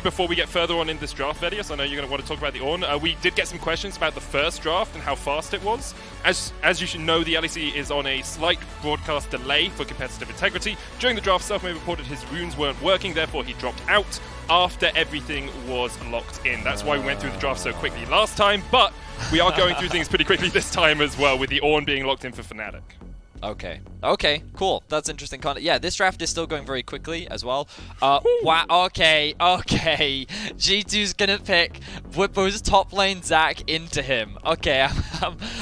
before we get further on in this draft, Vedius, I know you're going to want to talk about the Ornn. We did get some questions about the first draft and how fast it was. As you should know, the LEC is on a slight broadcast delay for competitive integrity. During the draft, Selfmade reported his runes weren't working, therefore he dropped out after everything was locked in. That's why we went through the draft so quickly last time, but we are going through things pretty quickly this time as well, with the Ornn being locked in for Fnatic. Okay, cool. That's interesting content. Yeah, this draft is still going very quickly as well. Wow, okay. G2's gonna pick Whippo's top lane Zac into him. Okay,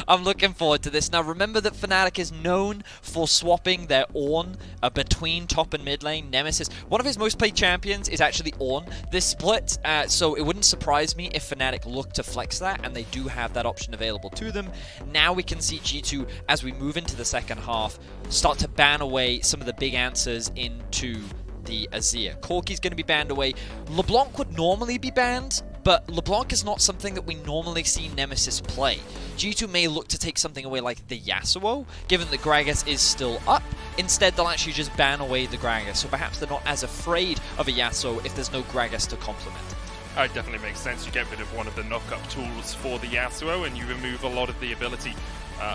I'm looking forward to this. Now, remember that Fnatic is known for swapping their Ornn between top and mid lane. Nemesis, one of his most played champions, is actually Ornn this split, so it wouldn't surprise me if Fnatic look to flex that, and they do have that option available to them. Now we can see G2, as we move into the second half, start to ban away some of the big answers into the Azir. Corki's going to be banned away. LeBlanc would normally be banned, but LeBlanc is not something that we normally see Nemesis play. G2 may look to take something away like the Yasuo, given that Gragas is still up. Instead, they'll actually just ban away the Gragas, so perhaps they're not as afraid of a Yasuo if there's no Gragas to complement it. It definitely makes sense. You get rid of one of the knock-up tools for the Yasuo, and you remove a lot of the ability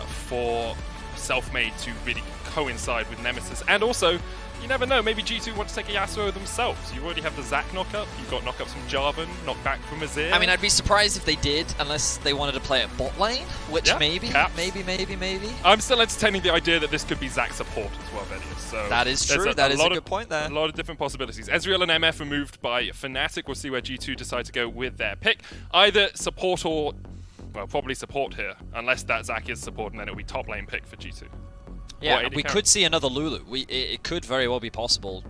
for Selfmade to really coincide with Nemesis. And also, you never know, maybe G2 want to take a Yasuo themselves. You already have the Zac knockup, you've got knockups from Jarvan, knockback from Azir. I mean, I'd be surprised if they did, unless they wanted to play at bot lane, which yeah, maybe. I'm still entertaining the idea that this could be Zac support as well, Vedius. So that is true, that is a good point there. A lot of different possibilities. Ezreal and MF removed by Fnatic. We'll see where G2 decide to go with their pick. Either support or, well, probably support here, unless that Zac is support, and then it'll be top lane pick for G2. Yeah, we could see another Lulu. It could very well be possible.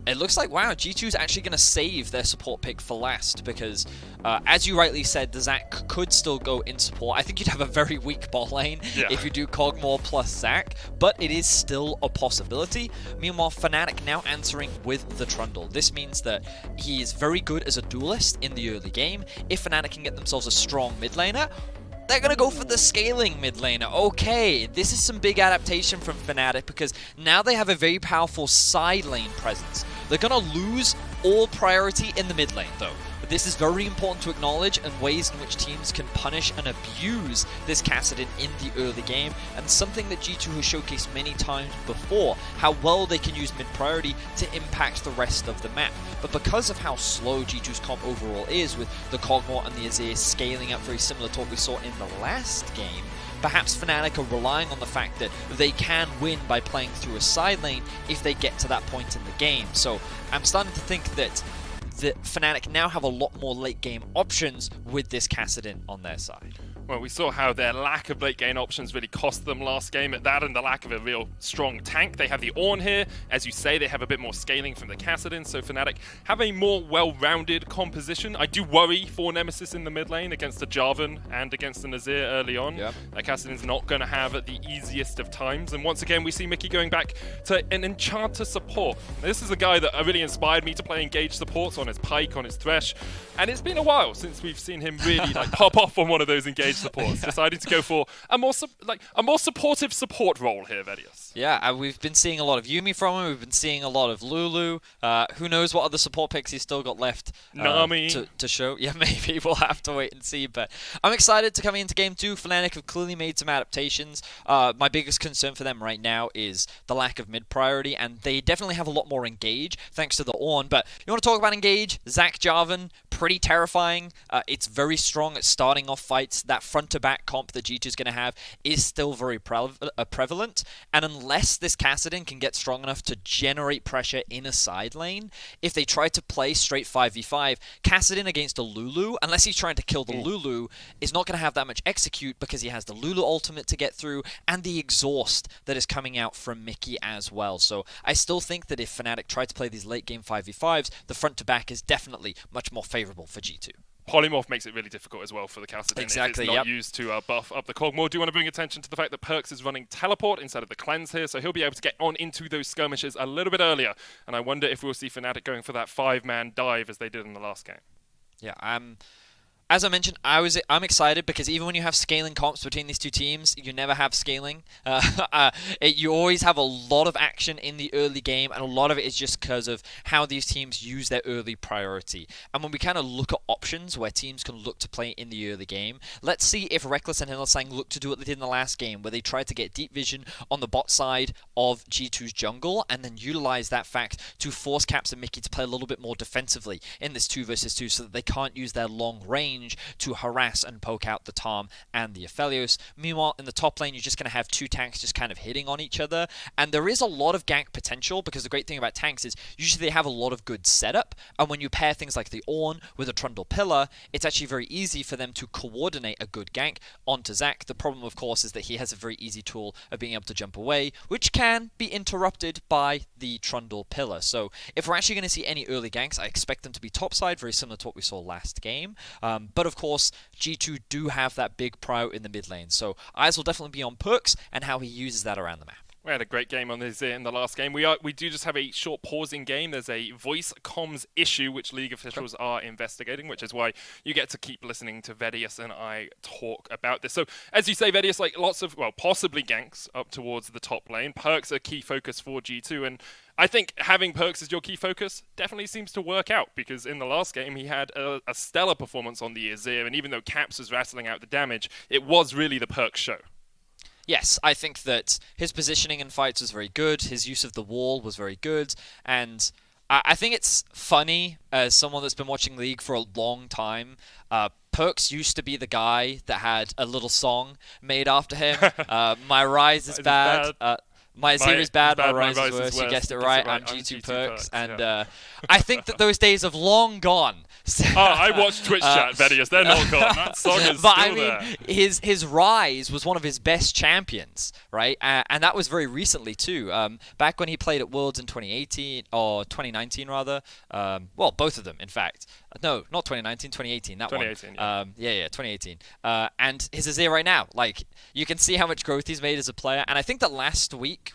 It looks like, wow, G2's actually going to save their support pick for last because, as you rightly said, the Zac could still go in support. I think you'd have a very weak bot lane if you do Kog'Maw plus Zac, but it is still a possibility. Meanwhile, Fnatic now answering with the Trundle. This means that he is very good as a duelist in the early game. If Fnatic can get themselves a strong mid laner, they're going to go for the scaling mid laner. Okay, this is some big adaptation from Fnatic because now they have a very powerful side lane presence. They're going to lose all priority in the mid lane though. But this is very important to acknowledge and ways in which teams can punish and abuse this Kassadin in the early game, and something that G2 has showcased many times before, how well they can use mid priority to impact the rest of the map. But because of how slow G2's comp overall is, with the Kog'Maw and the Azir scaling up very similar to what we saw in the last game, perhaps Fnatic are relying on the fact that they can win by playing through a side lane if they get to that point in the game. So I'm starting to think that Fnatic now have a lot more late game options with this Kassadin on their side. Well, we saw how their lack of late game options really cost them last game at that, and the lack of a real strong tank. They have the Ornn here. As you say, they have a bit more scaling from the Kassadin, so Fnatic have a more well-rounded composition. I do worry for Nemesis in the mid lane against the Jarvan and against the Azir early on. Yep. Kassadin's not going to have the easiest of times, and once again, we see Mickey going back to an Enchanter support. This is a guy that really inspired me to play engaged supports on his Pyke, on his Thresh, and it's been a while since we've seen him really pop off on one of those engaged supports. Decided to go for a more supportive support role here, Vedius. Yeah, we've been seeing a lot of Yuumi from him. We've been seeing a lot of Lulu. Who knows what other support picks he's still got left Nami to show. Yeah, maybe we'll have to wait and see. But I'm excited to come into Game 2. Fnatic have clearly made some adaptations. My biggest concern for them right now is the lack of mid priority, and they definitely have a lot more engage thanks to the Ornn. But you want to talk about engage? Zac Jarvan, pretty terrifying. It's very strong at starting off fights. That front-to-back comp that G2 is going to have is still very prevalent, and unless this Kassadin can get strong enough to generate pressure in a side lane, if they try to play straight 5v5, Kassadin against a Lulu, unless he's trying to kill the Lulu, is not going to have that much execute because he has the Lulu ultimate to get through and the exhaust that is coming out from Mickey as well. So I still think that if Fnatic try to play these late-game 5v5s, the front-to-back is definitely much more favorable for G2. Polymorph makes it really difficult as well for the Kassadin if it's not used to buff up the Kog'Maw. Do you want to bring attention to the fact that Perkz is running Teleport instead of the Cleanse here, so he'll be able to get on into those skirmishes a little bit earlier, and I wonder if we'll see Fnatic going for that 5-man dive as they did in the last game. Yeah, As I mentioned, I'm excited because even when you have scaling comps between these two teams, you never have scaling. You always have a lot of action in the early game, and a lot of it is just because of how these teams use their early priority. And when we kind of look at options where teams can look to play in the early game, let's see if Reckless and Hillsang look to do what they did in the last game, where they tried to get deep vision on the bot side of G2's jungle, and then utilize that fact to force Caps and Mickey to play a little bit more defensively in this 2 versus 2 so that they can't use their long range to harass and poke out the Tom and the Aphelios. Meanwhile, in the top lane, you're just going to have two tanks just kind of hitting on each other, and there is a lot of gank potential because the great thing about tanks is usually they have a lot of good setup, and when you pair things like the Ornn with a Trundle Pillar, it's actually very easy for them to coordinate a good gank onto Zac. The problem, of course, is that he has a very easy tool of being able to jump away, which can be interrupted by the Trundle Pillar. So if we're actually going to see any early ganks, I expect them to be topside, very similar to what we saw last game. But of course, G2 do have that big prio in the mid lane, so eyes will definitely be on Perkz and how he uses that around the map. We had a great game on this in the last game. We do just have a short pause in game. There's a voice comms issue which League officials are investigating, which is why you get to keep listening to Vedius and I talk about this. So, as you say, Vedius, like lots of, well, possibly ganks up towards the top lane. Perkz a key focus for G2, and I think having Perkz as your key focus definitely seems to work out, because in the last game he had a stellar performance on the Azir, and even though Caps was rattling out the damage, it was really the Perkz show. Yes, I think that his positioning in fights was very good, his use of the wall was very good, and I think it's funny, as someone that's been watching League for a long time, Perkz used to be the guy that had a little song made after him. My Rise is bad. My Azir is bad, my Rise is worse. You guessed it right. I'm G2 Perkz. And yeah. I think that those days have long gone. I watched Twitch chat, Vedius. They're not gone. That song is but still I mean, there. his Rise was one of his best champions, right? And that was very recently too. Back when he played at Worlds in 2018 or 2019 rather. Well, both of them, in fact. No, not 2019, 2018. That 2018, one. Yeah, 2018. And his Azir right now, like you can see how much growth he's made as a player. And I think that last week.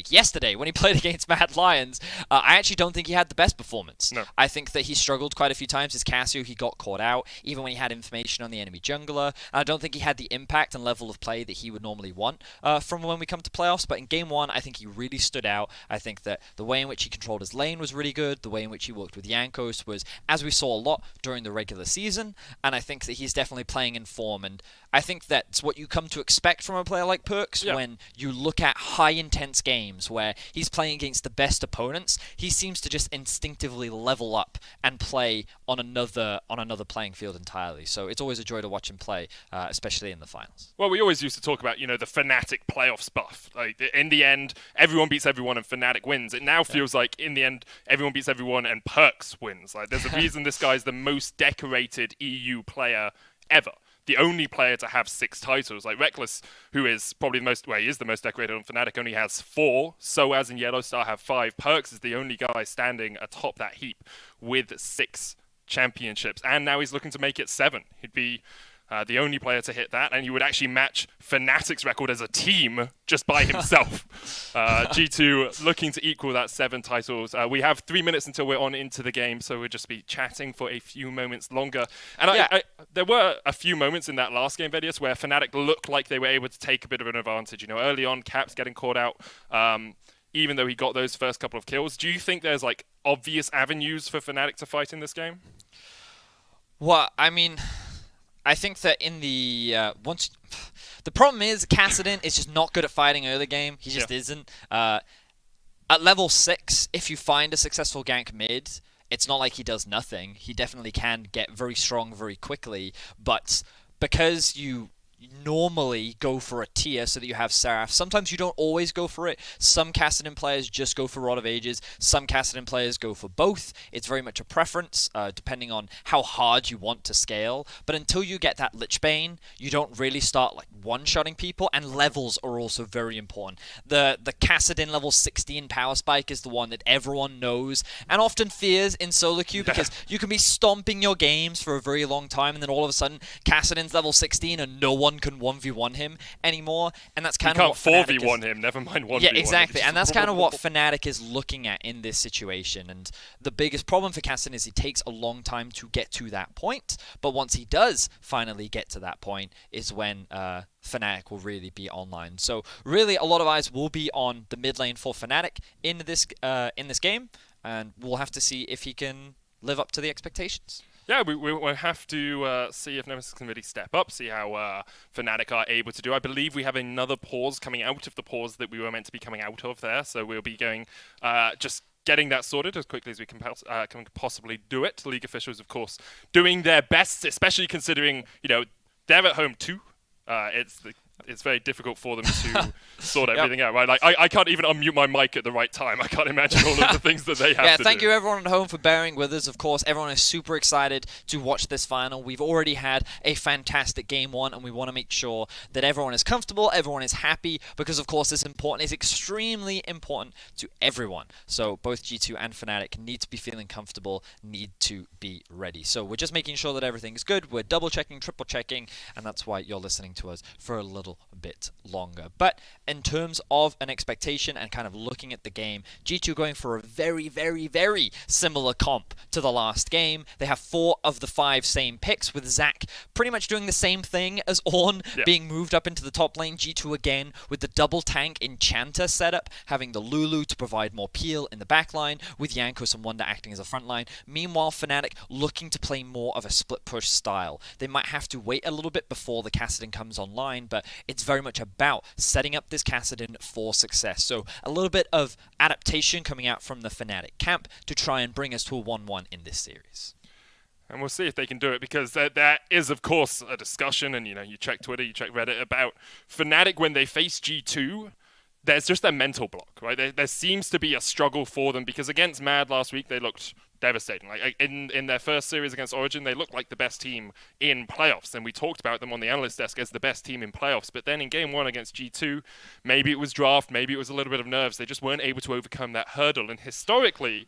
Yesterday, when he played against Mad Lions, I actually don't think he had the best performance. No. I think that he struggled quite a few times. His Cassio, he got caught out, even when he had information on the enemy jungler. I don't think he had the impact and level of play that he would normally want from when we come to playoffs, but in Game 1, I think he really stood out. I think that the way in which he controlled his lane was really good. The way in which he worked with Jankos was, as we saw a lot during the regular season, and I think that he's definitely playing in form, and I think that's what you come to expect from a player like Perkz when you look at high-intense games where he's playing against the best opponents. He seems to just instinctively level up and play on another playing field entirely. So it's always a joy to watch him play, especially in the finals. Well, we always used to talk about, the Fnatic playoffs buff. Like, in the end, everyone beats everyone and Fnatic wins. It now feels like, in the end, everyone beats everyone and Perkz wins. Like, there's a reason this guy's the most decorated EU player ever. The only player to have 6 titles. Like Reckless, who is probably he is the most decorated on Fnatic, only has 4. Soaz and Yellowstar have 5. Perkz is the only guy standing atop that heap with 6 championships. And now he's looking to make it 7. He'd be the only player to hit that, and you would actually match Fnatic's record as a team just by himself. G2 looking to equal that 7 titles. We have 3 minutes until we're on into the game, so we'll just be chatting for a few moments longer. And there were a few moments in that last game, Vedius, where Fnatic looked like they were able to take a bit of an advantage. Early on, Caps getting caught out, even though he got those first couple of kills. Do you think there's obvious avenues for Fnatic to fight in this game? Well, I mean, I think that in the the problem is Kassadin is just not good at fighting early game. He just isn't. At level 6, if you find a successful gank mid, it's not like he does nothing. He definitely can get very strong very quickly, but because you normally go for a tier so that you have Seraph. Sometimes you don't always go for it. Some Kassadin players just go for Rod of Ages. Some Kassadin players go for both. It's very much a preference, depending on how hard you want to scale. But until you get that Lichbane, you don't really start one-shotting people, and levels are also very important. The Kassadin level 16 power spike is the one that everyone knows and often fears in solo queue, because you can be stomping your games for a very long time, and then all of a sudden Kassadin's level 16 and no one one can 1v1 him anymore, and that's kind of what Fnatic 4v1 him, never mind 1v1. Yeah, exactly, and that's kind of what Fnatic is looking at in this situation, and the biggest problem for Cassidy is he takes a long time to get to that point, but once he does finally get to that point is when Fnatic will really be online. So really a lot of eyes will be on the mid lane for Fnatic in this game, and we'll have to see if he can live up to the expectations. Yeah, we'll have to see if Nemesis can really step up, see how Fnatic are able to do. I believe we have another pause coming out of the pause that we were meant to be coming out of there, so we'll be going just getting that sorted as quickly as we can possibly do it. League officials, of course, doing their best, especially considering, you know, they're at home too. It's very difficult for them to sort everything out, right? Like, I can't even unmute my mic at the right time. I can't imagine all of the things that they have to do. Yeah, thank you everyone at home for bearing with us. Of course, everyone is super excited to watch this final. We've already had a fantastic game one, and we want to make sure that everyone is comfortable, everyone is happy, because of course this is extremely important to everyone. So both G2 and Fnatic need to be feeling comfortable, need to be ready. So we're just making sure that everything is good. We're double checking, triple checking, and that's why you're listening to us for a little bit longer. But in terms of an expectation and kind of looking at the game, G2 going for a very, very, very similar comp to the last game. They have 4 of the 5 same picks, with Zac pretty much doing the same thing as Ornn, being moved up into the top lane. G2 again with the double tank Enchanter setup, having the Lulu to provide more peel in the back line, with Jankos and Wonder acting as a front line. Meanwhile, Fnatic looking to play more of a split push style. They might have to wait a little bit before the Kassadin comes online, but it's very much about setting up this Kassadin for success. So a little bit of adaptation coming out from the Fnatic camp to try and bring us to a 1-1 in this series. And we'll see if they can do it, because there is, of course, a discussion, and you know, you check Twitter, you check Reddit, about Fnatic when they face G2. There's just a mental block, right? There seems to be a struggle for them, because against Mad last week, they looked devastating. Like in their first series against Origin, they looked like the best team in playoffs, and we talked about them on the analyst desk as the best team in playoffs. But then in game 1 against G2, maybe it was draft, maybe it was a little bit of nerves. They just weren't able to overcome that hurdle, and historically,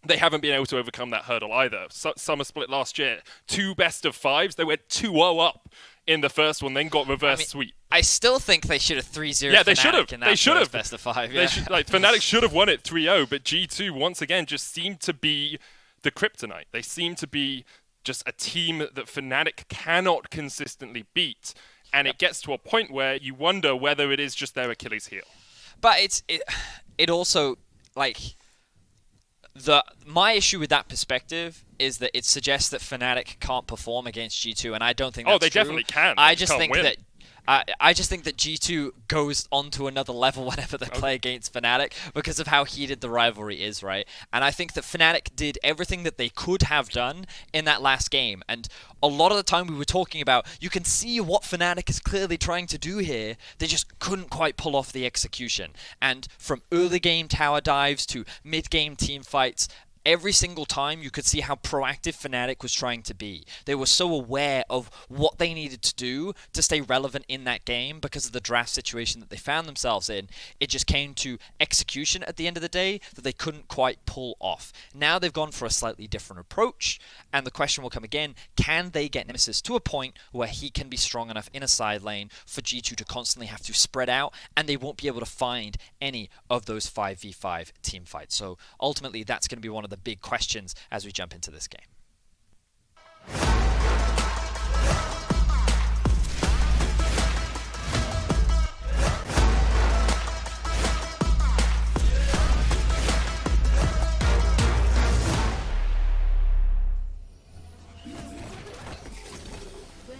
they haven't been able to overcome that hurdle either. Summer split last year, 2 best of 5s. They went 2-0 up in the first one, then got reverse sweep. I still think they should have 3-0. Yeah, they should have. They should have best of 5. Yeah. Fnatic should have won it 3-0, but G2 once again just seemed to be the kryptonite. They seem to be just a team that Fnatic cannot consistently beat, and it gets to a point where you wonder whether it is just their Achilles heel. But it also, like, my issue with that perspective is that it suggests that Fnatic can't perform against G2, and I don't think that's true. Oh, they definitely can. I just think that I just think that G2 goes onto another level whenever they play against Fnatic because of how heated the rivalry is, right? And I think that Fnatic did everything that they could have done in that last game. And a lot of the time we were talking about, you can see what Fnatic is clearly trying to do here. They just couldn't quite pull off the execution. And from early game tower dives to mid-game team fights, every single time you could see how proactive Fnatic was trying to be. They were so aware of what they needed to do to stay relevant in that game because of the draft situation that they found themselves in. It just came to execution at the end of the day that they couldn't quite pull off. Now they've gone for a slightly different approach, and the question will come again, can they get Nemesis to a point where he can be strong enough in a side lane for G2 to constantly have to spread out, and they won't be able to find any of those 5v5 team fights. So ultimately that's going to be one of the big questions as we jump into this game.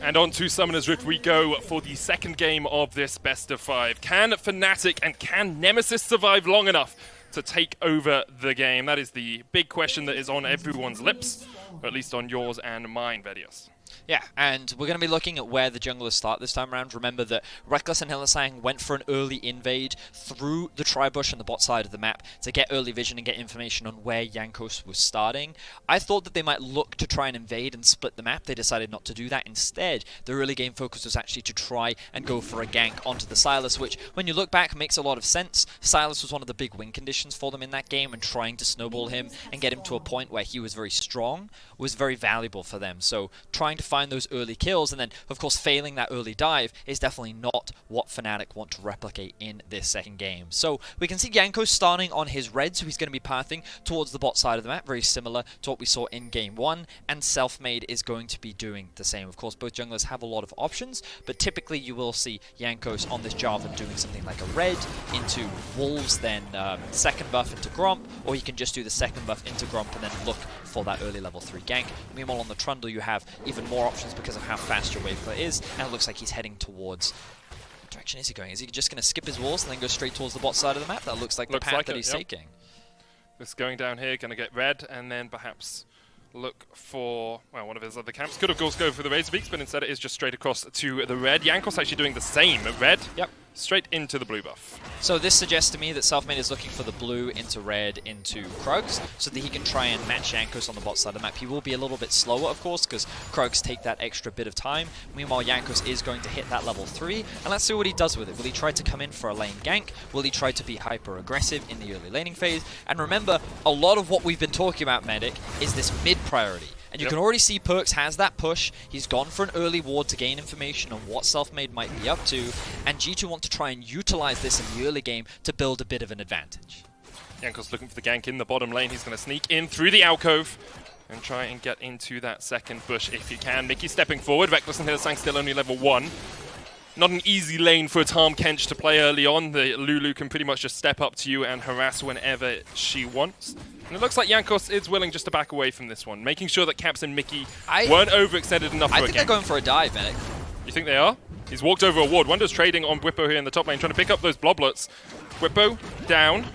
And on to Summoner's Rift we go for the second game of this best of 5. Can Fnatic and can Nemesis survive long enough to take over the game? That is the big question that is on everyone's lips, or at least on yours and mine, Vedius. Yeah, and we're going to be looking at where the junglers start this time around. Remember that Rekkles and Hylissang went for an early invade through the tri-bush on the bot side of the map to get early vision and get information on where Jankos was starting. I thought that they might look to try and invade and split the map. They decided not to do that. Instead, the early game focus was actually to try and go for a gank onto the Sylas, which, when you look back, makes a lot of sense. Sylas was one of the big win conditions for them in that game, and trying to snowball him and get him to a point where he was very strong was very valuable for them. So trying trying to find those early kills, and then, of course, failing that early dive is definitely not what Fnatic want to replicate in this second game. So we can see Jankos starting on his red, so he's going to be pathing towards the bot side of the map, very similar to what we saw in game 1, and Selfmade is going to be doing the same. Of course, both junglers have a lot of options, but typically you will see Jankos on this Jarvan doing something like a red into Wolves, then second buff into Gromp, or he can just do the second buff into Gromp and then look for that early level 3 gank. Meanwhile, on the Trundle, you have even more options because of how fast your wave clear is, and it looks like he's heading towards... What direction is he going? Is he just going to skip his walls and then go straight towards the bot side of the map? That looks like the path that he's taking. This going down here, going to get red, and then perhaps look for, well, one of his other camps. Could of course go for the Razor Beaks, but instead it is just straight across to the red. Jankos actually doing the same at red. Yep. Straight into the blue buff. So this suggests to me that Selfmade is looking for the blue into red into Krugs, so that he can try and match Jankos on the bot side of the map. He will be a little bit slower, of course, because Krugs take that extra bit of time. Meanwhile, Jankos is going to hit that level 3, and let's see what he does with it. Will he try to come in for a lane gank? Will he try to be hyper-aggressive in the early laning phase? And remember, a lot of what we've been talking about, Medic, is this mid-priority. And you can already see Perkz has that push. He's gone for an early ward to gain information on what Selfmade might be up to, and G2 want to try and utilize this in the early game to build a bit of an advantage. Jankos looking for the gank in the bottom lane. He's going to sneak in through the alcove and try and get into that second bush if he can. Mickey stepping forward. Reckless and Hillsang still only level 1. Not an easy lane for Tahm Kench to play early on. The Lulu can pretty much just step up to you and harass whenever she wants. And it looks like Jankos is willing just to back away from this one, making sure that Caps and Mickey weren't overextended enough for a gank. I think they're going for a dive, Medic. You think they are? He's walked over a ward. Wonder's trading on Bwipo here in the top lane, trying to pick up those bloblets. Bwipo down.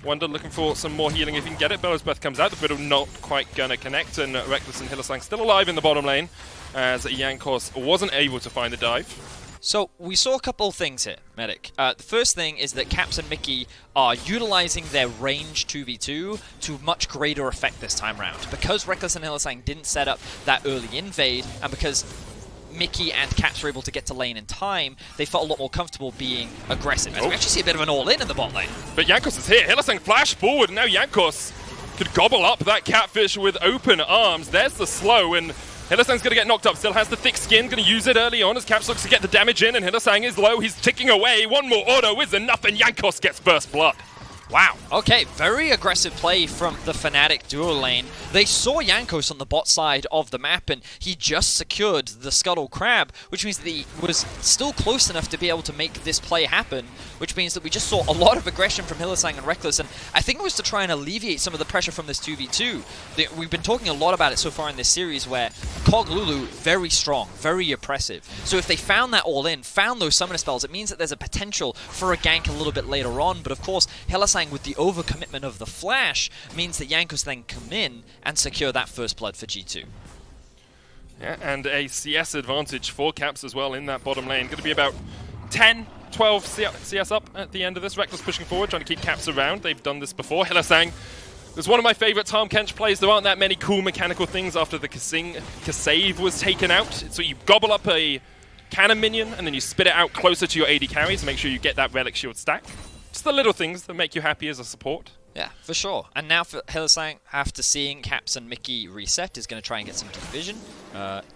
Wonder looking for some more healing if he can get it. Bellows Breath comes out. The Brittle not quite going to connect, and Reckless and Hillsang still alive in the bottom lane, as Jankos wasn't able to find the dive. So, we saw a couple of things here, Medic. The first thing is that Caps and Mickey are utilizing their range 2v2 to much greater effect this time round. Because Reckless and Hillsang didn't set up that early invade, and because Mickey and Caps were able to get to lane in time, they felt a lot more comfortable being aggressive. As we actually see a bit of an all-in in the bot lane. But Jankos is here. Hillsang flash forward, and now Jankos could gobble up that catfish with open arms. There's the slow, and Hillsang's going to get knocked up, still has the thick skin, going to use it early on as Caps looks to get the damage in, and Hillsang is low, he's ticking away, one more auto is enough, and Jankos gets first blood. Wow. Okay, very aggressive play from the Fnatic duo lane. They saw Jankos on the bot side of the map, and he just secured the Scuttle Crab, which means that he was still close enough to be able to make this play happen, which means that we just saw a lot of aggression from Hillsang and Reckless, and I think it was to try and alleviate some of the pressure from this 2v2. We've been talking a lot about it so far in this series, where Cog Lulu, very strong, very oppressive. So if they found that all-in, found those summoner spells, it means that there's a potential for a gank a little bit later on, but of course, Hillsang with the overcommitment of the flash means that Jankos then come in and secure that first blood for G2. Yeah, and a CS advantage for Caps as well in that bottom lane. Going to be about 10, 12 CS up at the end of this. Reckless pushing forward, trying to keep Caps around. They've done this before. Hillsang is one of my favorite Tahm Kench plays. There aren't that many cool mechanical things after the Kasave was taken out. So you gobble up a cannon minion, and then you spit it out closer to your AD carries to make sure you get that Relic Shield stack. Just the little things that make you happy as a support. Yeah, for sure. And now for Hillsang, after seeing Caps and Mickey reset, is going to try and get some deep vision.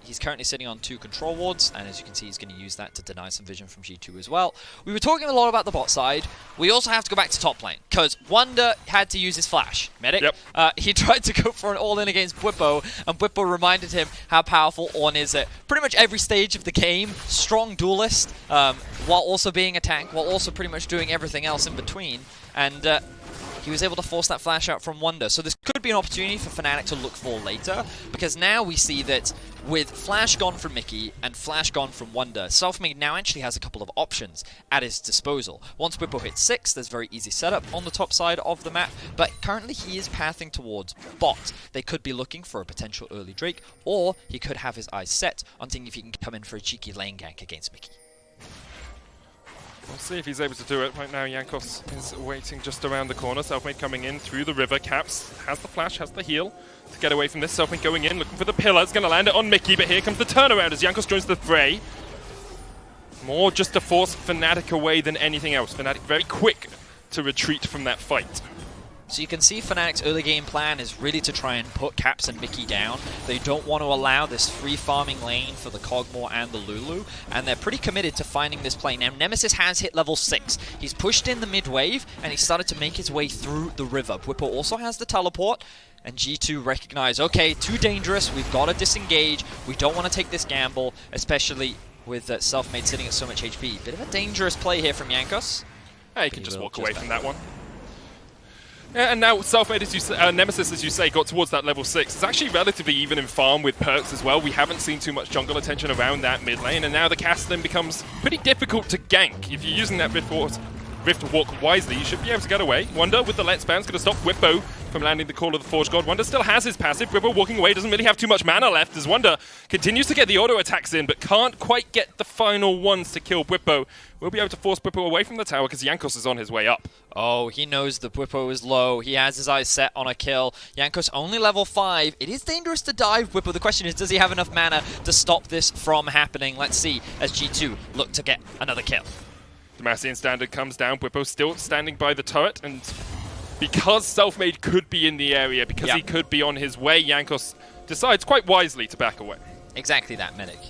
He's currently sitting on 2 control wards, and as you can see, he's going to use that to deny some vision from G2 as well. We were talking a lot about the bot side. We also have to go back to top lane, because Wonder had to use his flash. Medic, he tried to go for an all-in against Bwipo, and Bwipo reminded him how powerful Ornn is at pretty much every stage of the game. Strong duelist, while also being a tank, while also pretty much doing everything else in between. And he was able to force that flash out from Wonder. So this could be an opportunity for Fnatic to look for later, because now we see that with Flash gone from Mickey and Flash gone from Wonder, Selfmade now actually has a couple of options at his disposal. Once Bwipo hits 6, there's very easy setup on the top side of the map, but currently he is pathing towards bot. They could be looking for a potential early Drake, or he could have his eyes set on seeing if he can come in for a cheeky lane gank against Mickey. We'll see if he's able to do it. Right now, Jankos is waiting just around the corner. Selfmade coming in through the river. Caps has the flash, has the heal to get away from this. Selfmade going in, looking for the pillar. It's going to land it on Mickey, but here comes the turnaround as Jankos joins the fray. More just to force Fnatic away than anything else. Fnatic very quick to retreat from that fight. So you can see Fnatic's early game plan is really to try and put Caps and Mickey down. They don't want to allow this free farming lane for the Kog'Maw and the Lulu, and they're pretty committed to finding this play. Now Nemesis has hit level 6. He's pushed in the mid wave, and he started to make his way through the river. Bwipo also has the teleport, and G2 recognize, okay, too dangerous, we've got to disengage, we don't want to take this gamble, especially with Selfmade sitting at so much HP. Bit of a dangerous play here from Jankos. He can just walk away from that one. Yeah, and now Selfmade, as you say, Nemesis, as you say, got towards that level 6. It's actually relatively even in farm with perks as well. We haven't seen too much jungle attention around that mid lane, and now the Castlin becomes pretty difficult to gank. If you're using that Rift Walk wisely, you should be able to get away. Wonder with the Let's Bounce going to stop Bwipo from landing the Call of the Forge God. Wonder still has his passive. Bwipo walking away, doesn't really have too much mana left as Wonder continues to get the auto attacks in, but can't quite get the final ones to kill Bwipo. We'll be able to force Bwipo away from the tower because Jankos is on his way up. Oh, he knows the Bwipo is low. He has his eyes set on a kill. Jankos only level 5. It is dangerous to dive Bwipo. The question is, does he have enough mana to stop this from happening? Let's see as G2 look to get another kill. The Massian standard comes down. Bwipo still standing by the turret, and because Selfmade could be in the area, because he could be on his way, Jankos decides quite wisely to back away. Exactly that, Medic.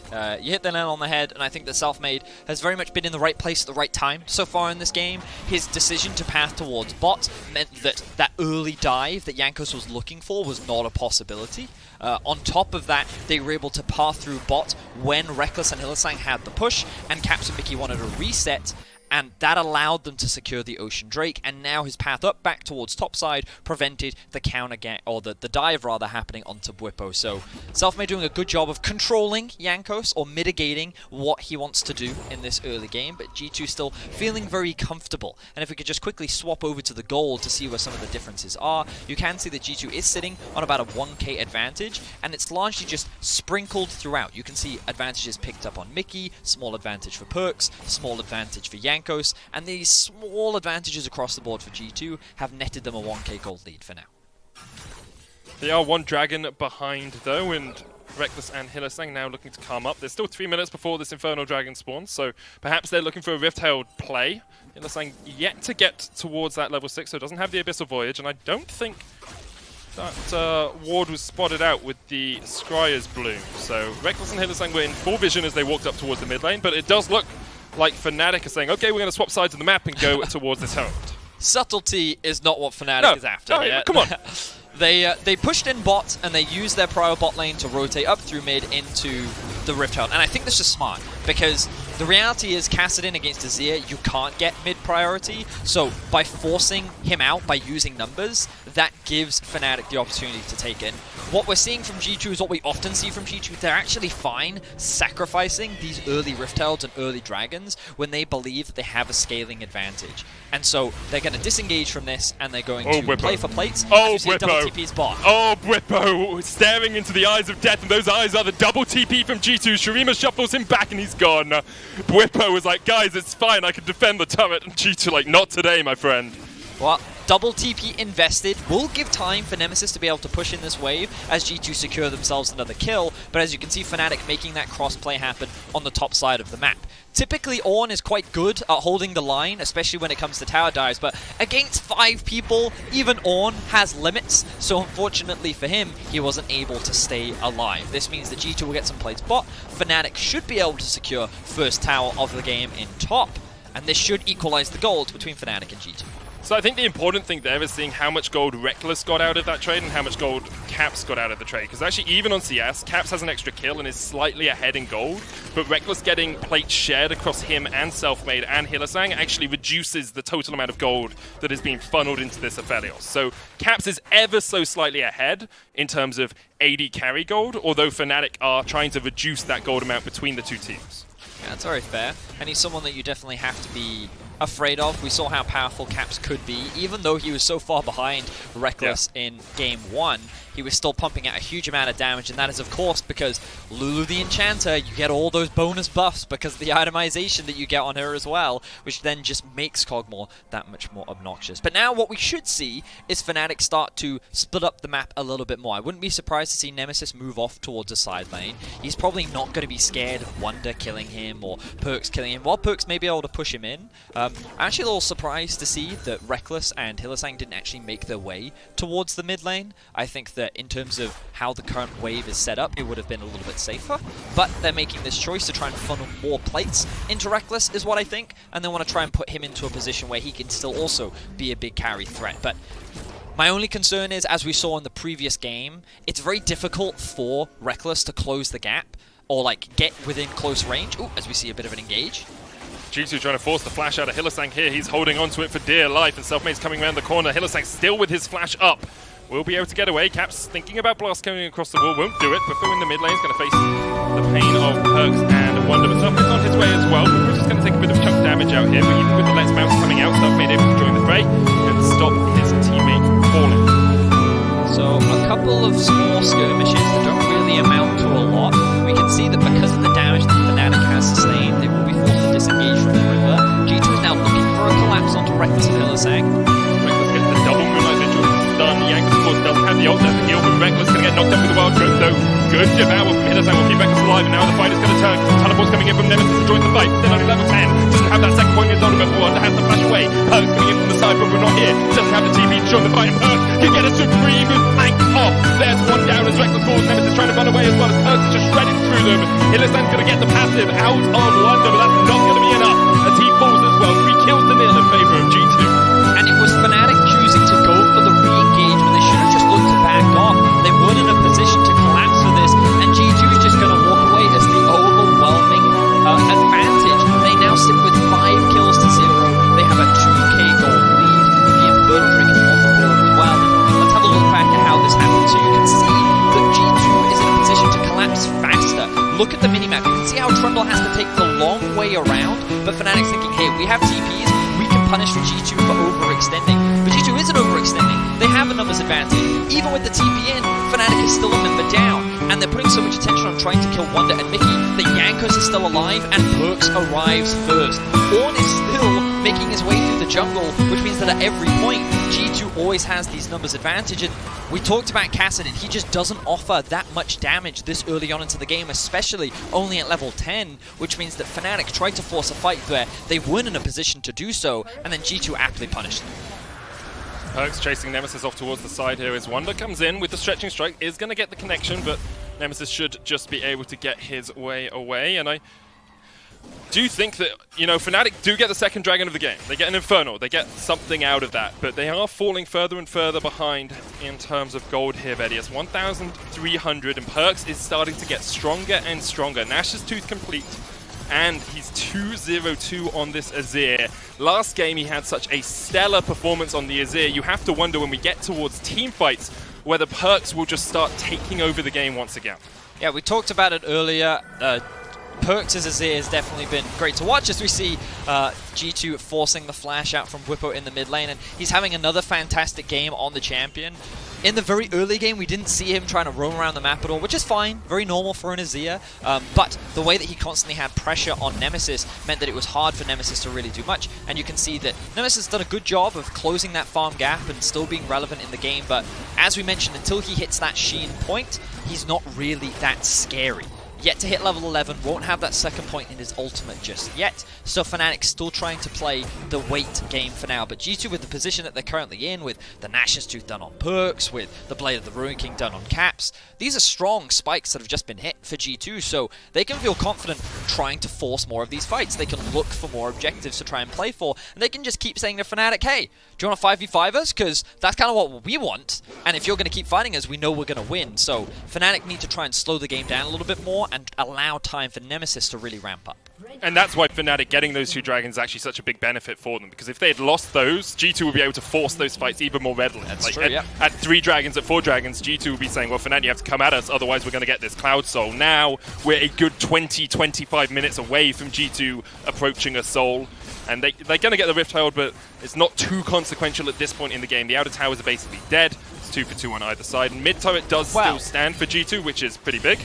You hit the nail on the head, and I think that Selfmade has very much been in the right place at the right time so far in this game. His decision to path towards bot meant that that early dive that Jankos was looking for was not a possibility. On top of that, they were able to path through bot when Rekkles and Hylissang had the push, and Caps and Mickey wanted a reset, and that allowed them to secure the Ocean Drake, and now his path up back towards topside prevented the counter or the dive rather happening onto Bwipo. So Selfmade doing a good job of controlling Jankos or mitigating what he wants to do in this early game, but G2 still feeling very comfortable. And if we could just quickly swap over to the gold to see where some of the differences are, you can see that G2 is sitting on about a 1k advantage, and it's largely just sprinkled throughout. You can see advantages picked up on Mickey, small advantage for perks, small advantage for Jankos, and these small advantages across the board for G2 have netted them a 1k gold lead for now. They are one dragon behind though, and Rekkles and Hylissang now looking to calm up. There's still 3 minutes before this Infernal Dragon spawns, so perhaps they're looking for a Rift-Herald play. Hylissang yet to get towards that level 6, so doesn't have the Abyssal Voyage, and I don't think that ward was spotted out with the Scryer's Bloom. So Rekkles and Hylissang were in full vision as they walked up towards the mid lane, but it does look like Fnatic are saying, okay, we're going to swap sides of the map and go towards this Herald. Subtlety is not what Fnatic is after. No, come on. They pushed in bot, and they used their prior bot lane to rotate up through mid into the Rift Herald. And I think this is smart, because the reality is Kassadin against Azir, you can't get mid priority. So by forcing him out, by using numbers, that gives Fnatic the opportunity to take in. What we're seeing from G2 is what we often see from G2. They're actually fine sacrificing these early Rift Heralds and early Dragons when they believe that they have a scaling advantage. And so they're going to disengage from this, and they're going to play for plates. Oh, Bwipo. TP's bot. Oh, Bwipo staring into the eyes of death, and those eyes are the double TP from G2. Shurima shuffles him back, and he's gone. Bwipo was like, guys, it's fine, I can defend the turret. And G2 like, not today, my friend. Well, double TP invested will give time for Nemesis to be able to push in this wave as G2 secure themselves another kill, but as you can see, Fnatic making that cross-play happen on the top side of the map. Typically, Ornn is quite good at holding the line, especially when it comes to tower dives, but against 5 people, even Ornn has limits, so unfortunately for him, he wasn't able to stay alive. This means that G2 will get some plays bot. Fnatic should be able to secure first tower of the game in top, and this should equalize the gold between Fnatic and G2. So I think the important thing there is seeing how much gold Rekkles got out of that trade and how much gold Caps got out of the trade. Because actually, even on CS, Caps has an extra kill and is slightly ahead in gold, but Rekkles getting plates shared across him and Selfmade and Hylissang actually reduces the total amount of gold that is being funneled into this Aphelios. So Caps is ever so slightly ahead in terms of AD carry gold, although Fnatic are trying to reduce that gold amount between the two teams. Yeah, that's very fair. And he's someone that you definitely have to be afraid of. We saw how powerful Caps could be. Even though he was so far behind Rekkles in Game 1, he was still pumping out a huge amount of damage, and that is of course because Lulu the Enchanter, you get all those bonus buffs because of the itemization that you get on her as well, which then just makes Kog'Maw that much more obnoxious. But now what we should see is Fnatic start to split up the map a little bit more. I wouldn't be surprised to see Nemesis move off towards a side lane. He's probably not going to be scared of Wonder killing him or Perks killing him, while Perks may be able to push him in. I'm actually a little surprised to see that Reckless and Hylissang didn't actually make their way towards the mid lane. I think that in terms of how the current wave is set up, it would have been a little bit safer, but they're making this choice to try and funnel more plates into Reckless is what I think, and they want to try and put him into a position where he can still also be a big carry threat. But my only concern is, as we saw in the previous game, it's very difficult for Reckless to close the gap or like get within close range. Ooh, as we see a bit of an engage. G2 trying to force the flash out of Hylissang here. He's holding on to it for dear life, and Selfmade's coming around the corner. Hylissang still with his flash up. Will be able to get away. Caps thinking about Blast coming across the wall, won't do it. Bufo in the mid lane is going to face the pain of Perks and Wonder, but Selfmade's on his way as well. We're just going to take a bit of chunk damage out here, but even with the Let's Bounce coming out, Selfmade able to join the fray and stop his teammate falling. So a couple of small skirmishes that don't really amount to a lot. We can see that because of the damage that Fnatic has sustained, they will be forced to disengage from the river. G2 is now looking for a collapse onto Reckless and Hylissang. Reckless gets the double Moonlight Vigil done. Yank, of course, doesn't have the ult. That's the heal from Reckless. Going to get knocked up with the Wild Growth, though. Good devour from Hylissang will keep Reckless alive, and now the fight is going to turn. Teleport's coming in from Nemesis to join the fight. Still only level 10. Doesn't have that second point in his ultimate, but Wonder has the flash away. Perks coming in from the side, but we're not here. Doesn't have the TP to join the fight, and Perks can get a supreme flank off. There's one down as Reckless falls. Nemesis trying to run away as well as Perks is just shredding through them. Hylissang's going to get the passive out of Wonder, but that's not going to be enough as he falls as well. 3 kills to 0 in favour of G2. And it was Fnatic choosing to go for the re-engage when they should have just looked to back off. They weren't in a position to collapse for this, and G2 is just going to walk away as the overwhelming advantage. They now sit with 5 kills to 0. They have a 2k gold lead. The Infernal Drake is on the board as well. And let's have a look back at how this happened. So you can see that G2 is in a position to collapse faster. Look at the minimap. You can see how Trundle has to take the long way around, but Fnatic's thinking, hey, we have TPs, we can punish for G2 for overextending. But G2 isn't overextending. They have a numbers advantage. Even with the TP in, Fnatic is still a member down, and they're putting so much attention on trying to kill Wonder and Mickey that Jankos is still alive, and Perks arrives first. Ornn is still making his way through the jungle, which means that at every point, G2 always has these numbers advantage. And we talked about Kassadin. He just doesn't offer that much damage this early on into the game, especially only at level 10, which means that Fnatic tried to force a fight where they weren't in a position to do so, and then G2 aptly punished them. Perks chasing Nemesis off towards the side here as Wonder comes in with the stretching strike, is going to get the connection, but Nemesis should just be able to get his way away. And I do think that, you know, Fnatic do get the second dragon of the game. They get an Infernal, they get something out of that, but they are falling further and further behind in terms of gold here, Betty. It's 1,300, and Perks is starting to get stronger and stronger. Nash's Tooth complete, and he's 2-0-2 on this Azir. Last game he had such a stellar performance on the Azir. You have to wonder when we get towards team fights whether Perks will just start taking over the game once again. Yeah, we talked about it earlier. Perks' Azir has definitely been great to watch as we see G2 forcing the flash out from Whippo in the mid lane, and he's having another fantastic game on the champion. In the very early game, we didn't see him trying to roam around the map at all, which is fine, very normal for an Azir, but the way that he constantly had pressure on Nemesis meant that it was hard for Nemesis to really do much, and you can see that Nemesis has done a good job of closing that farm gap and still being relevant in the game, but as we mentioned, until he hits that Sheen point, he's not really that scary. Yet to hit level 11, won't have that second point in his ultimate just yet, so Fnatic's still trying to play the wait game for now, but G2 with the position that they're currently in, with the Nash's Tooth done on Perks, with the Blade of the Ruin King done on Caps, these are strong spikes that have just been hit for G2, so they can feel confident trying to force more of these fights. They can look for more objectives to try and play for, and they can just keep saying to Fnatic, hey, do you want to 5v5 us? Because that's kind of what we want, and if you're going to keep fighting us, we know we're going to win, so Fnatic need to try and slow the game down a little bit more and allow time for Nemesis to really ramp up. And that's why Fnatic getting those 2 dragons is actually such a big benefit for them, because if they had lost those, G2 would be able to force those fights even more readily. That's like true, at 3 dragons, at 4 dragons, G2 would be saying, well, Fnatic, you have to come at us, otherwise we're going to get this Cloud Soul. Now, we're a good 20-25 minutes away from G2 approaching a Soul, and they're going to get the Rift Herald, but it's not too consequential at this point in the game. The outer towers are basically dead. It's 2 for 2 on either side. And mid turret does still stand for G2, which is pretty big.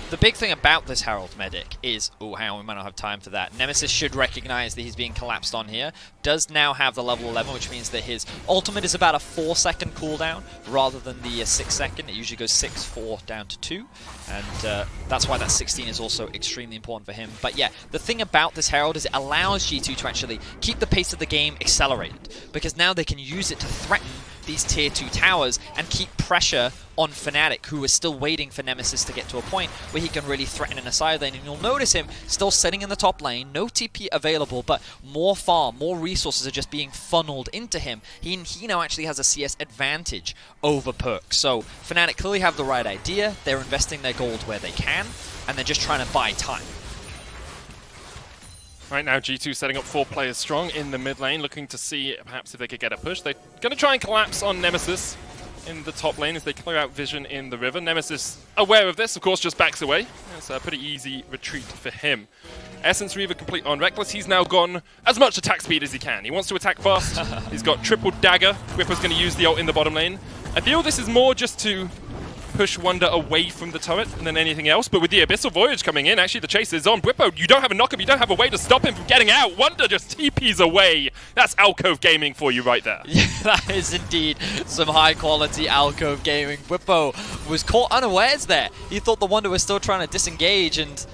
The big thing about this Herald Medic is... Oh, hang on, we might not have time for that. Nemesis should recognize that he's being collapsed on here. Does now have the level 11, which means that his ultimate is about a 4-second cooldown rather than the 6-second. It usually goes 6, 4, down to 2. And that's why that 16 is also extremely important for him. But yeah, the thing about this Herald is it allows G2 to actually keep the pace of the game accelerated. Because now they can use it to threaten these tier 2 towers and keep pressure on Fnatic, who is still waiting for Nemesis to get to a point where he can really threaten in a side lane. And you'll notice him still sitting in the top lane, no TP available, but more farm, more resources are just being funneled into him. He now actually has a CS advantage over Perk. So Fnatic clearly have the right idea. They're investing their gold where they can, and they're just trying to buy time. Right now, G2 setting up 4 players strong in the mid lane, looking to see perhaps if they could get a push. They're going to try and collapse on Nemesis in the top lane as they clear out vision in the river. Nemesis, aware of this, of course, just backs away. It's a pretty easy retreat for him. Essence Reaver complete on Reckless. He's now gone as much attack speed as he can. He wants to attack fast. He's got triple dagger. Whipper's going to use the ult in the bottom lane. I feel this is more just to push Wonder away from the turret than anything else, but with the Abyssal Voyage coming in, actually the chase is on. Whippo, you don't have a knockup, you don't have a way to stop him from getting out. Wonder just TPs away. That's Alcove Gaming for you right there. Yeah, that is indeed some high quality Alcove Gaming. Whippo was caught unawares there. He thought the Wonder was still trying to disengage, and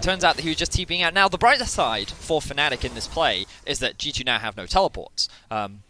turns out that he was just TPing out. Now, the brighter side for Fnatic in this play is that G2 now have no teleports.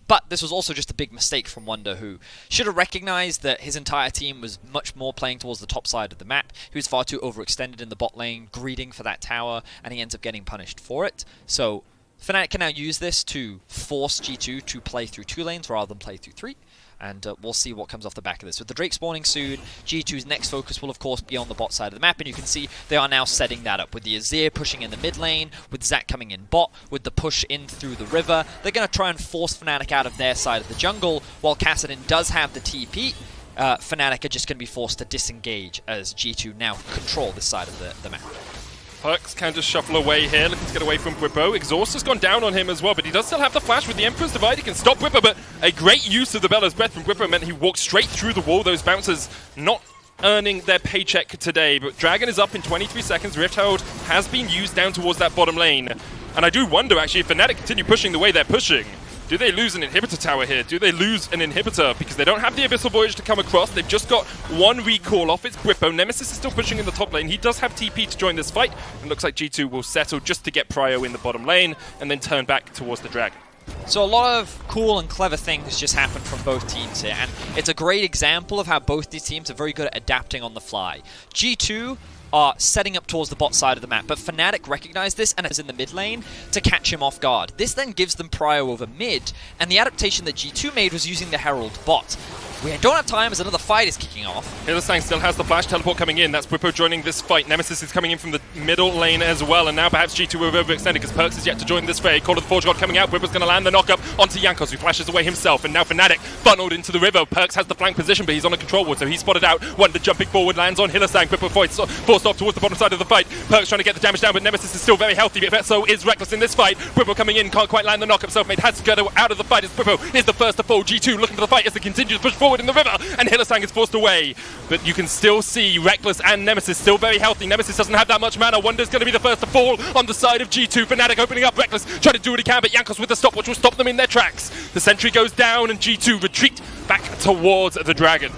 But this was also just a big mistake from Wonder, who should have recognized that his entire team was much more playing towards the top side of the map. He was far too overextended in the bot lane, greeding for that tower, and he ends up getting punished for it. So Fnatic can now use this to force G2 to play through 2 lanes rather than play through 3. And we'll see what comes off the back of this. With the Drake spawning soon, G2's next focus will of course be on the bot side of the map, and you can see they are now setting that up with the Azir pushing in the mid lane, with Zac coming in bot, with the push in through the river. They're going to try and force Fnatic out of their side of the jungle, while Kassadin does have the TP. Fnatic are just going to be forced to disengage as G2 now control this side of the map. Perks can just shuffle away here, looking to get away from Whippo. Exhaust has gone down on him as well, but he does still have the flash with the Emperor's Divide. He can stop Whippo, but a great use of the Bella's Breath from Whippo meant he walked straight through the wall. Those bouncers not earning their paycheck today, but Dragon is up in 23 seconds. Rift Herald has been used down towards that bottom lane. And I do wonder, actually, if Fnatic continue pushing the way they're pushing, do they lose an inhibitor tower here? Do they lose an inhibitor? Because they don't have the Abyssal Voyage to come across. They've just got 1 recall off. It's Whippo. Nemesis is still pushing in the top lane. He does have TP to join this fight. And looks like G2 will settle just to get Prio in the bottom lane and then turn back towards the Dragon. So a lot of cool and clever things just happened from both teams here. And it's a great example of how both these teams are very good at adapting on the fly. G2 are setting up towards the bot side of the map, but Fnatic recognized this and is in the mid lane to catch him off guard. This then gives them prio over mid, and the adaptation that G2 made was using the Herald bot. We don't have time as another fight is kicking off. Hylissang still has the flash teleport coming in. That's Whippo joining this fight. Nemesis is coming in from the middle lane as well, and now perhaps G2 will have overextended because Perks is yet to join this fray. Call of the Forge God coming out. Whippo's going to land the knockup onto Jankos, who flashes away himself, and now Fnatic funneled into the river. Perks has the flank position, but he's on a control ward, so he's spotted out. Wonder jumping forward, lands on Hylissang. Whippo forced off towards the bottom side of the fight. Perks trying to get the damage down, but Nemesis is still very healthy, but so is Reckless in this fight. Whippo coming in, can't quite land the knockup. Selfmade has to get out of the fight as Whippo is the first to fall. G2 looking for the fight as they continue to push forward in the river, and Hylissang is forced away. But you can still see Reckless and Nemesis still very healthy. Nemesis doesn't have that much mana. Wonder's going to be the first to fall on the side of G2. Fnatic opening up. Reckless trying to do what he can, but Jankos with the stopwatch will stop them in their tracks. The sentry goes down, and G2 retreat back towards the Dragon.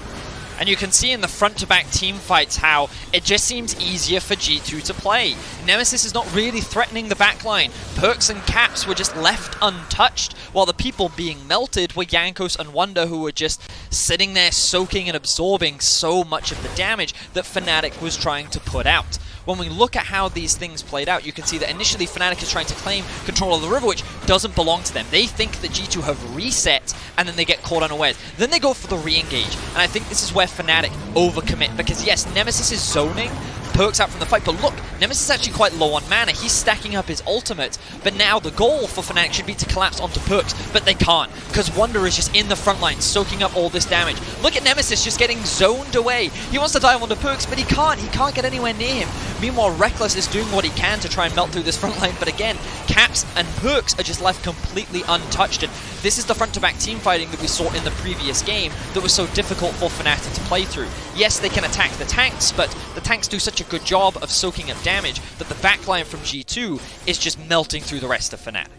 And you can see in the front-to-back team fights how it just seems easier for G2 to play. Nemesis is not really threatening the backline. Perks and Caps were just left untouched, while the people being melted were Jankos and Wonder, who were just sitting there soaking and absorbing so much of the damage that Fnatic was trying to put out. When we look at how these things played out, you can see that initially Fnatic is trying to claim control of the river, which doesn't belong to them. They think that G2 have reset, and then they get caught unawares. Then they go for the re-engage, and I think this is where Fnatic overcommit, because yes, Nemesis is zoning, Perks out from the fight, but look, Nemesis is actually quite low on mana. He's stacking up his ultimate, but now the goal for Fnatic should be to collapse onto Perks, but they can't, because Wonder is just in the front line, soaking up all this damage. Look at Nemesis just getting zoned away. He wants to dive onto Perks, but he can't get anywhere near him. Meanwhile, Reckless is doing what he can to try and melt through this front line, but again, Caps and Perks are just left completely untouched, and this is the front-to-back team fighting that we saw in the previous game that was so difficult for Fnatic to play through. Yes, they can attack the tanks, but the tanks do such a good job of soaking up damage that the backline from G2 is just melting through the rest of Fnatic.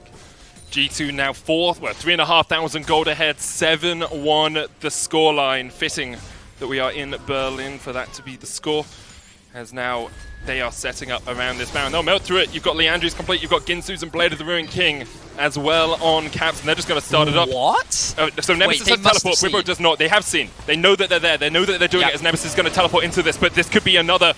G2 now fourth, well, 3,500 gold ahead, 7-1 the scoreline. Fitting that we are in Berlin for that to be the score, as now they are setting up around this Baron. They'll melt through it. You've got Leandri's complete, you've got Ginsu's and Blade of the Ruined King as well on Caps, and they're just going to start it up. What? So Nemesis has teleport, Bwipo does not. They have seen. They know that they're there. They know that they're doing it as Nemesis is going to teleport into this, but this could be another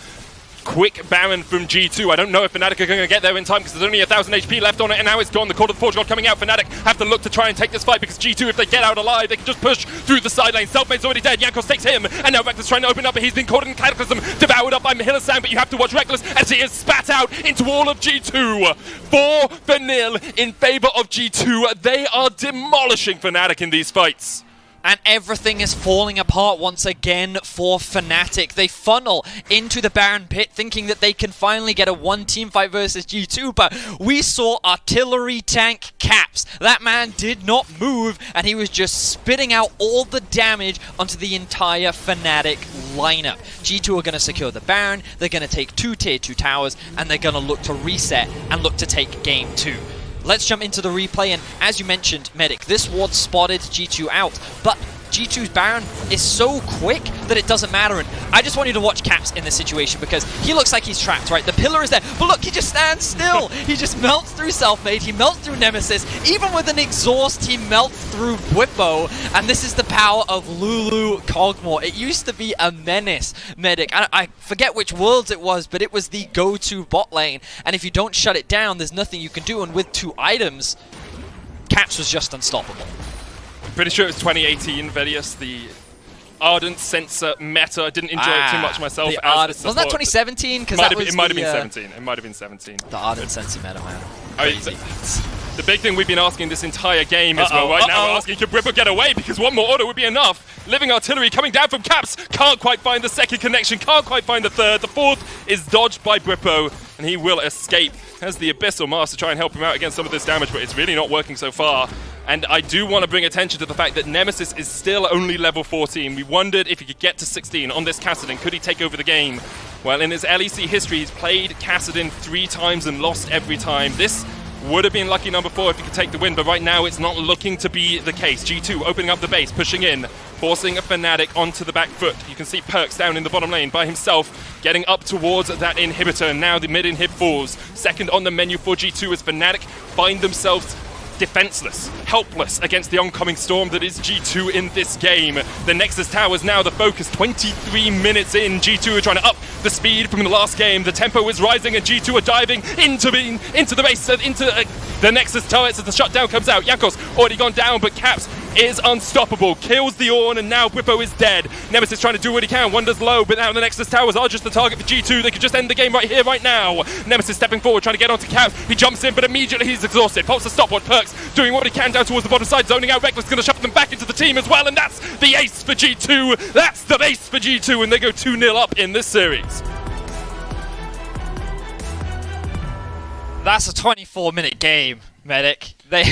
quick Baron from G2. I don't know if Fnatic are going to get there in time because there's only 1,000 HP left on it, and now it's gone. The Court of the Forge God coming out. Fnatic have to look to try and take this fight because G2, if they get out alive, they can just push through the side lane. Selfmade's already dead. Yankos takes him, and now Reckless trying to open up, but he's been caught in Cataclysm, devoured up by Mahila-san, but you have to watch Reckless as he is spat out into all of G2. 4-0 in favor of G2. They are demolishing Fnatic in these fights. And everything is falling apart once again for Fnatic. They funnel into the Baron pit thinking that they can finally get a one-team fight versus G2, but we saw artillery tank Caps. That man did not move, and he was just spitting out all the damage onto the entire Fnatic lineup. G2 are going to secure the Baron, they're going to take 2 tier 2 towers, and they're going to look to reset and look to take game 2. Let's jump into the replay, and as you mentioned, Medic, this ward spotted G2 out, but G2's Baron is so quick that it doesn't matter, and I just want you to watch Caps in this situation because he looks like he's trapped, right? The pillar is there, but look, he just stands still. He just melts through Selfmade, he melts through Nemesis, even with an exhaust, he melts through Bwipo, and this is the power of Lulu Kog'Maw. It used to be a menace, Medic. I forget which worlds it was, but it was the go-to bot lane, and if you don't shut it down, there's nothing you can do, and with 2 items, Caps was just unstoppable. Pretty sure it was 2018, Vedius, the Ardent Sensor meta. I didn't enjoy it too much myself. Wasn't that 2017? Because it might have been 17. It might have been 17. The Ardent Sensor meta, man. The big thing we've been asking this entire game is, well, right now we're asking, can Bwipo get away? Because one more order would be enough. Living Artillery coming down from Caps. Can't quite find the second connection. Can't quite find the third. The fourth is dodged by Bwipo, and he will escape. Has the Abyssal Master try and help him out against some of this damage, but it's really not working so far. And I do want to bring attention to the fact that Nemesis is still only level 14. We wondered if he could get to 16 on this Kassadin. Could he take over the game? Well, in his LEC history, he's played Kassadin 3 times and lost every time. This would have been lucky number 4 if he could take the win, but right now it's not looking to be the case. G2 opening up the base, pushing in, forcing a Fnatic onto the back foot. You can see Perks down in the bottom lane by himself, getting up towards that inhibitor. Now the mid-inhib falls. Second on the menu for G2 as Fnatic find themselves defenseless, helpless against the oncoming storm that is G2 in this game. The Nexus Tower is now the focus. 23 minutes in, G2 are trying to up the speed from the last game. The tempo is rising and G2 are diving into the base, into the Nexus turrets as the shutdown comes out. Yankos already gone down, but Caps is unstoppable. Kills the Ornn, and now Bwipo is dead. Nemesis trying to do what he can. Wonder's low, but now the Nexus Towers are just the target for G2. They could just end the game right here, right now. Nemesis stepping forward, trying to get onto Caps. He jumps in, but immediately he's exhausted. Pops the stopwatch. Perks doing what he can down towards the bottom side, zoning out. Reckless going to shove them back into the team as well, and that's the ace for G2. That's the ace for G2, and they go 2-0 up in this series. That's a 24-minute game, Medic. They